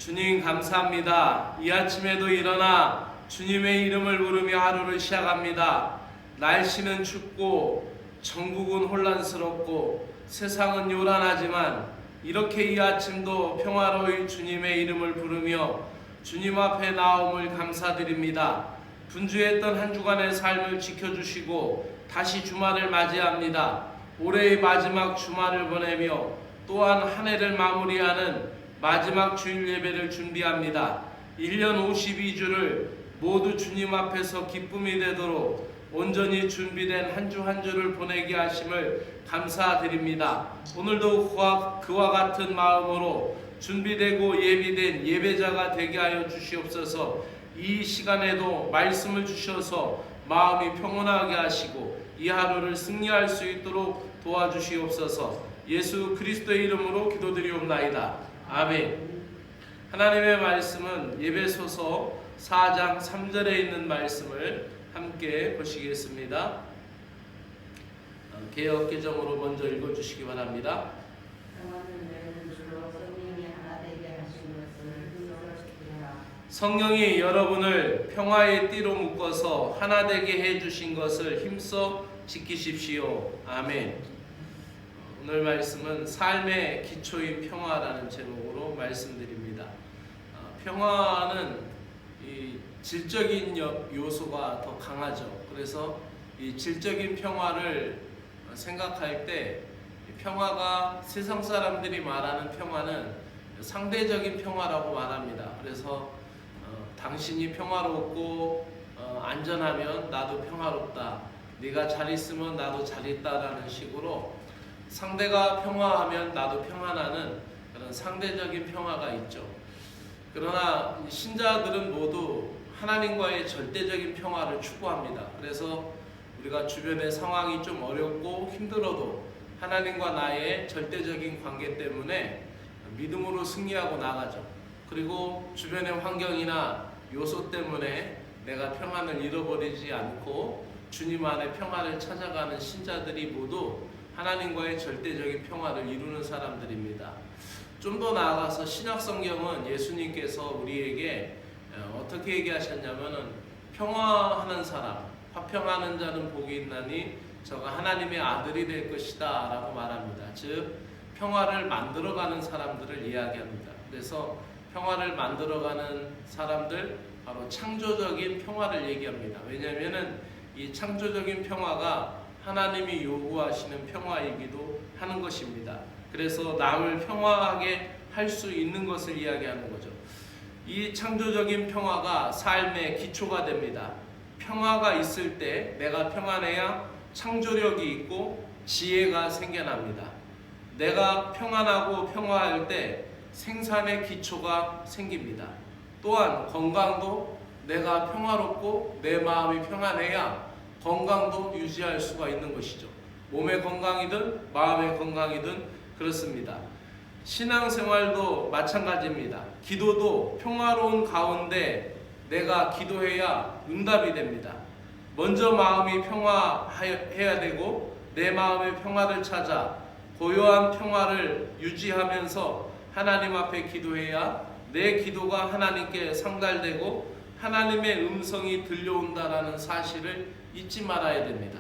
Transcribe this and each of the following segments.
주님 감사합니다. 이 아침에도 일어나 주님의 이름을 부르며 하루를 시작합니다. 날씨는 춥고 전국은 혼란스럽고 세상은 요란하지만 이렇게 이 아침도 평화로이 주님의 이름을 부르며 주님 앞에 나옴을 감사드립니다. 분주했던 한 주간의 삶을 지켜주시고 다시 주말을 맞이합니다. 올해의 마지막 주말을 보내며 또한 한 해를 마무리하는 마지막 주일 예배를 준비합니다. 1년 52주를 모두 주님 앞에서 기쁨이 되도록 온전히 준비된 한 주 한 주를 보내게 하심을 감사드립니다. 오늘도 그와 같은 마음으로 준비되고 예비된 예배자가 되게 하여 주시옵소서. 이 시간에도 말씀을 주셔서 마음이 평온하게 하시고 이 하루를 승리할 수 있도록 도와주시옵소서. 예수 그리스도의 이름으로 기도드리옵나이다. 아멘. 하나님의 말씀은 에베소서 4장 3절에 있는 말씀을 함께 보시겠습니다. 개역개정으로 먼저 읽어주시기 바랍니다. 성령이 여러분을 평화의 띠로 묶어서 하나 되게 해주신 것을 힘써 지키십시오. 아멘. 오늘 말씀은 삶의 기초인 평화라는 제목으로 말씀드립니다. 평화는 이 질적인 요소가 더 강하죠. 그래서 이 질적인 평화를 생각할 때 평화가 세상 사람들이 말하는 평화는 상대적인 평화라고 말합니다. 그래서 당신이 평화롭고 안전하면 나도 평화롭다. 네가 잘 있으면 나도 잘 있다라는 식으로 상대가 평화하면 나도 평안하는 그런 상대적인 평화가 있죠. 그러나 신자들은 모두 하나님과의 절대적인 평화를 추구합니다. 그래서 우리가 주변의 상황이 좀 어렵고 힘들어도 하나님과 나의 절대적인 관계 때문에 믿음으로 승리하고 나가죠. 그리고 주변의 환경이나 요소 때문에 내가 평안을 잃어버리지 않고 주님 안에 평안을 찾아가는 신자들이 모두 하나님과의 절대적인 평화를 이루는 사람들입니다. 좀 더 나아가서 신약성경은 예수님께서 우리에게 어떻게 얘기하셨냐면은 평화하는 사람, 화평하는 자는 복이 있나니 저가 하나님의 아들이 될 것이다 라고 말합니다. 즉 평화를 만들어가는 사람들을 이야기합니다. 그래서 평화를 만들어가는 사람들, 바로 창조적인 평화를 얘기합니다. 왜냐하면 이 창조적인 평화가 하나님이 요구하시는 평화이기도 하는 것입니다. 그래서 남을 평화하게 할 수 있는 것을 이야기하는 거죠. 이 창조적인 평화가 삶의 기초가 됩니다. 평화가 있을 때 내가 평안해야 창조력이 있고 지혜가 생겨납니다. 내가 평안하고 평화할 때 생산의 기초가 생깁니다. 또한 건강도 내가 평화롭고 내 마음이 평안해야 건강도 유지할 수가 있는 것이죠. 몸의 건강이든 마음의 건강이든 그렇습니다. 신앙생활도 마찬가지입니다. 기도도 평화로운 가운데 내가 기도해야 응답이 됩니다. 먼저 마음이 평화해야 되고 내 마음의 평화를 찾아 고요한 평화를 유지하면서 하나님 앞에 기도해야 내 기도가 하나님께 상달되고 하나님의 음성이 들려온다라는 사실을 잊지 말아야 됩니다.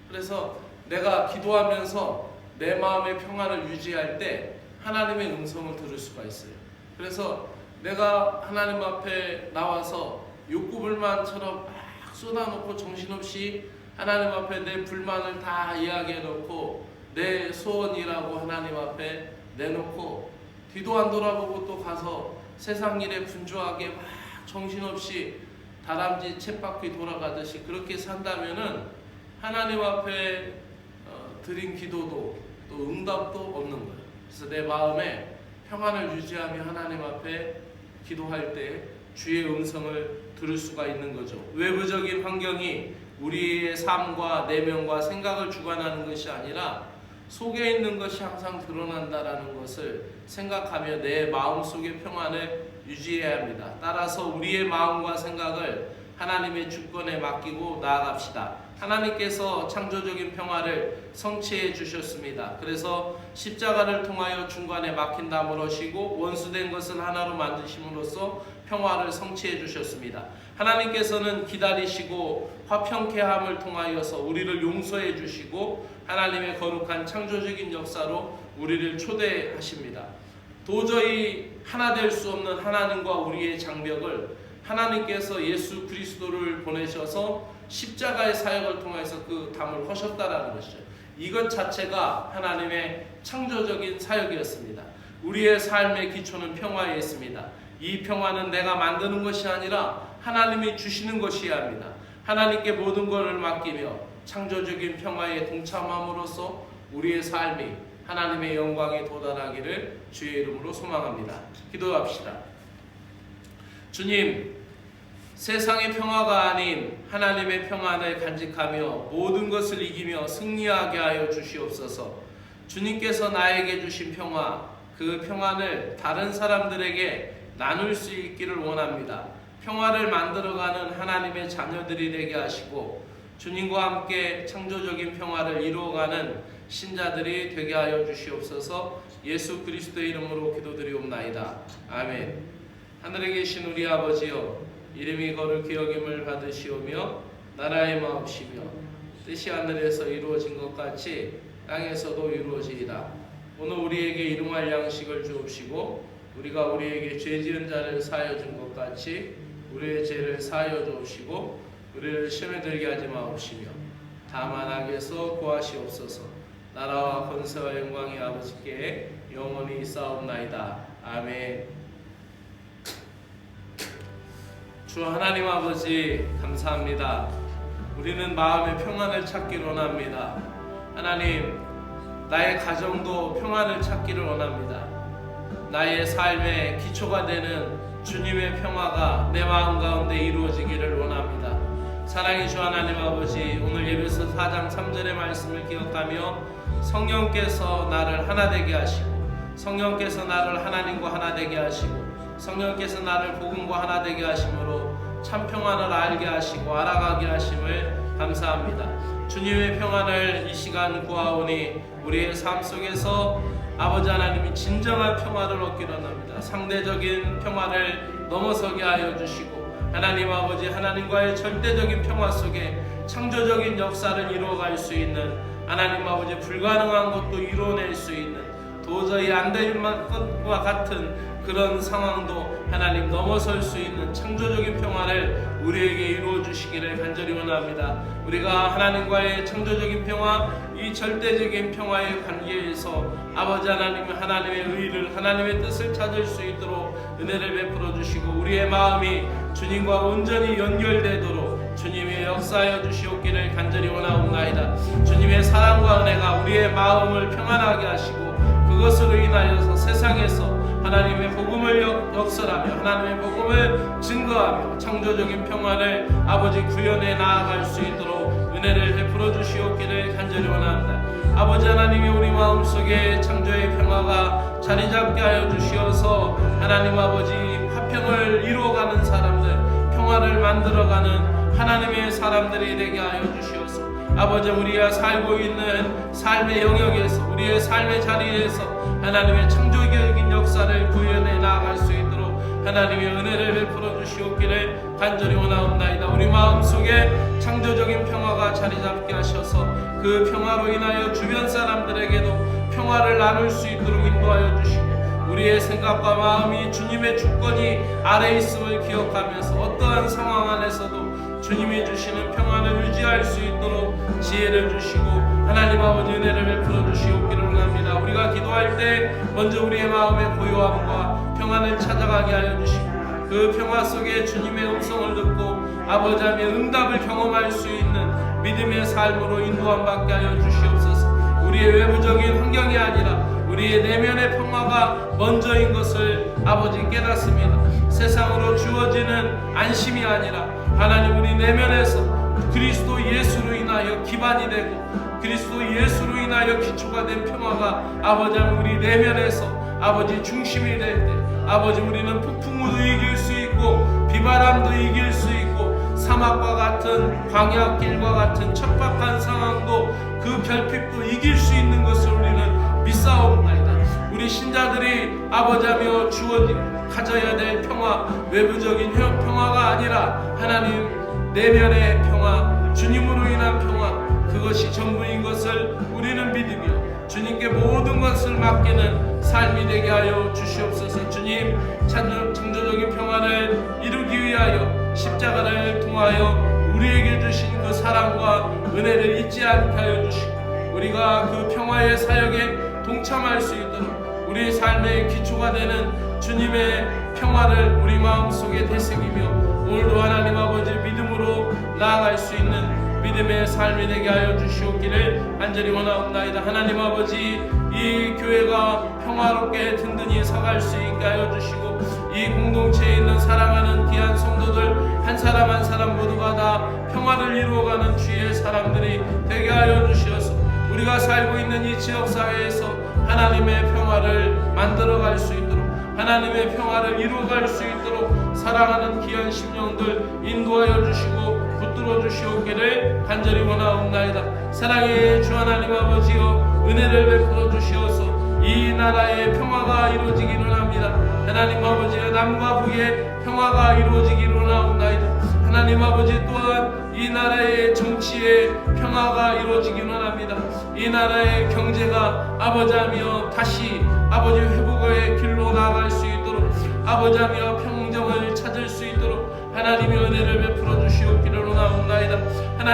그래서 내가 기도하면서 내 마음의 평화를 유지할 때 하나님의 음성을 들을 수가 있어요. 그래서 내가 하나님 앞에 나와서 욕구불만처럼 막 쏟아놓고 정신없이 하나님 앞에 내 불만을 다 이야기해놓고 내 소원이라고 하나님 앞에 내놓고 뒤도 안 돌아보고 또 가서 세상 일에 분주하게 막 정신없이 다람쥐 쳇바퀴 돌아가듯이 그렇게 산다면은 하나님 앞에 드린 기도도 또 응답도 없는 거예요. 그래서 내 마음에 평안을 유지하며 하나님 앞에 기도할 때 주의 음성을 들을 수가 있는 거죠. 외부적인 환경이 우리의 삶과 내면과 생각을 주관하는 것이 아니라 속에 있는 것이 항상 드러난다라는 것을 생각하며 내 마음속의 평안을 유지해야 합니다. 따라서 우리의 마음과 생각을 하나님의 주권에 맡기고 나아갑시다. 하나님께서 창조적인 평화를 성취해 주셨습니다. 그래서 십자가를 통하여 중간에 막힌 담을 하시고 원수된 것을 하나로 만드심으로써 평화를 성취해 주셨습니다. 하나님께서는 기다리시고 화평케 함을 통하여서 우리를 용서해 주시고 하나님의 거룩한 창조적인 역사로 우리를 초대하십니다. 도저히 하나 될 수 없는 하나님과 우리의 장벽을 하나님께서 예수 그리스도를 보내셔서 십자가의 사역을 통해서 그 담을 허셨다라는 것이죠. 이것 자체가 하나님의 창조적인 사역이었습니다. 우리의 삶의 기초는 평화에 있습니다. 이 평화는 내가 만드는 것이 아니라 하나님이 주시는 것이어야 합니다. 하나님께 모든 것을 맡기며 창조적인 평화에 동참함으로써 우리의 삶이 하나님의 영광에 도달하기를 주의 이름으로 소망합니다. 기도합시다. 주님, 세상의 평화가 아닌 하나님의 평안을 간직하며 모든 것을 이기며 승리하게 하여 주시옵소서. 주님께서 나에게 주신 평화, 그 평안을 다른 사람들에게 나눌 수 있기를 원합니다. 평화를 만들어가는 하나님의 자녀들이 되게 하시고 주님과 함께 창조적인 평화를 이루어가는 신자들이 되게 하여 주시옵소서. 예수 그리스도의 이름으로 기도드리옵나이다. 아멘. 하늘에 계신 우리 아버지여, 이름이 거룩히 여김을 받으시오며 나라의 마옵시며 뜻이 하늘에서 이루어진 것 같이 땅에서도 이루어지이다. 오늘 우리에게 일용할 양식을 주옵시고 우리가 우리에게 죄 지은 자를 사하여 준 것 같이 우리의 죄를 사하여 주옵시고 우리를 시험에 들게 하지 마옵시며 다만 악에서 구하시옵소서. 나라와 권세와 영광이 아버지께 영원히 있사옵나이다. 아멘. 주 하나님 아버지 감사합니다. 우리는 마음의 평안을 찾기를 원합니다. 하나님, 나의 가정도 평안을 찾기를 원합니다. 나의 삶의 기초가 되는 주님의 평화가 내 마음 가운데 이루어지기를 원합니다. 사랑의 주 하나님 아버지, 오늘 예배서 4장 3절의 말씀을 기억하며 성령께서 나를 하나 되게 하시고 성령께서 나를 하나님과 하나 되게 하시고 성령께서 나를 복음과 하나 되게 하심으로 참 평안을 알게 하시고 알아가게 하심을 감사합니다. 주님의 평안을 이 시간 구하오니 우리의 삶 속에서 아버지 하나님이 진정한 평화를 얻기를 원합니다. 상대적인 평화를 넘어서게 하여 주시고 하나님 아버지, 하나님과의 절대적인 평화 속에 창조적인 역사를 이루어갈 수 있는, 하나님 아버지 불가능한 것도 이루어낼 수 있는, 도저히 안 될 것과 같은 그런 상황도 하나님 넘어설 수 있는 창조적인 평화를 우리에게 이루어 주시기를 간절히 원합니다. 우리가 하나님과의 창조적인 평화, 이 절대적인 평화의 관계에서 아버지 하나님, 하나님의 의를, 하나님의 뜻을 찾을 수 있도록 은혜를 베풀어 주시고 우리의 마음이 주님과 온전히 연결되도록 주님의 역사하여 주시옵기를 간절히 원하옵나이다. 주님의 사랑과 은혜가 우리의 마음을 평안하게 하시고 그것으로 인하여서 세상에서 하나님의 복음을 역설하며 하나님의 복음을 증거하며 창조적인 평화를 아버지 구현해 나아갈 수 있도록 은혜를 베풀어 주시옵기를 간절히 원합니다. 아버지 하나님이 우리 마음속에 창조의 평화가 자리 잡게 하여 주시어서 하나님 아버지 화평을 이루어가는 사람들, 평화를 만들어가는 하나님의 사람들이 되게 하여 주시어서 아버지, 우리가 살고 있는 삶의 영역에서, 우리의 삶의 자리에서 하나님의 창조적인 역사를 구현해 나아갈 수 있도록 하나님의 은혜를 베풀어 주시옵기를 간절히 원하옵나이다. 우리 마음속에 창조적인 평화가 자리 잡게 하셔서 그 평화로 인하여 주변 사람들에게도 평화를 나눌 수 있도록 인도하여 주시고 우리의 생각과 마음이 주님의 주권이 아래 있음을 기억하면서 어떠한 상황 안에서도 주님이 주시는 평안을 유지할 수 있도록 지혜를 주시고 하나님 아버지 은혜를 베풀어 주시옵기를 원합니다. 우리가 기도할 때 먼저 우리의 마음의 고요함과 평안을 찾아가게 하여 주시고 그 평화 속에 주님의 음성을 듣고 아버지 하나님의 응답을 경험할 수 있는 믿음의 삶으로 인도함 받게 하여 주시옵소서. 우리의 외부적인 환경이 아니라 우리의 내면의 평화가 먼저인 것을 아버지 깨닫습니다. 세상으로 주어지는 안심이 아니라 하나님, 우리 내면에서 그리스도 예수로 인하여 기반이 되고 그리스도 예수로 인하여 기초가 된 평화가 아버지 우리 내면에서 아버지 중심이 될 때 아버지, 우리는 폭풍우도 이길 수 있고 비바람도 이길 수 있고 사막과 같은 광야길과 같은 척박한 상황도 그 결핍도 이길 수 있는 것을 우리는 믿사옵나이다. 우리 신자들이 아버지하며 가져야 될 평화, 외부적인 평화가 아니라 하나님 내면의 평화, 주님으로 인한 평화, 그것이 전부인 것을 우리는 믿으며 주님께 모든 것을 맡기는 삶이 되게 하여 주시옵소서. 주님, 창조적인 평화를 이루기 위하여 십자가를 통하여 우리에게 주신 그 사랑과 은혜를 잊지 않게 하여 주시고 우리가 그 평화의 사역에 동참할 수 있도록 우리 삶의 기초가 되는 주님의 평화를 우리 마음속에 되새기며 오늘도 하나님 아버지 믿음으로 나아갈 수 있는 믿음의 삶이 되게 하여 주시옵기를 간절히 원하옵나이다. 하나님 아버지, 이 교회가 평화롭게 든든히 서갈 수 있게 하여 주시고 이 공동체에 있는 사랑하는 귀한 성도들 한 사람 한 사람 모두가 다 평화를 이루어가는 주의 사람들이 되게 하여 주시어서 우리가 살고 있는 이 지역사회에서 하나님의 평화를 만들어갈 수 있도록 하나님의 평화를 이루어갈 수 있도록 사랑하는 귀한 심령들 인도하여 주시고 붙들어 주시옵기를 간절히 원하옵나이다. 사랑의 주 하나님 아버지여, 은혜를 베풀어 주시어서 이 나라의 평화가 이루어지기를 합니다. 하나님 아버지여, 남과 북의 평화가 이루어지기를 원하옵나이다. 하나님 아버지, 또한 이 나라의 정치의 평화가 이루어지기를 원합니다. 이 나라의 경제가 아버지하며 다시 아버지 회복의 길로 나아갈 수 있도록 아버지하며 평정을 찾을 수 있도록 하나님의 은혜를 베풀어 주시옵기를 원하옵나이다. 하나님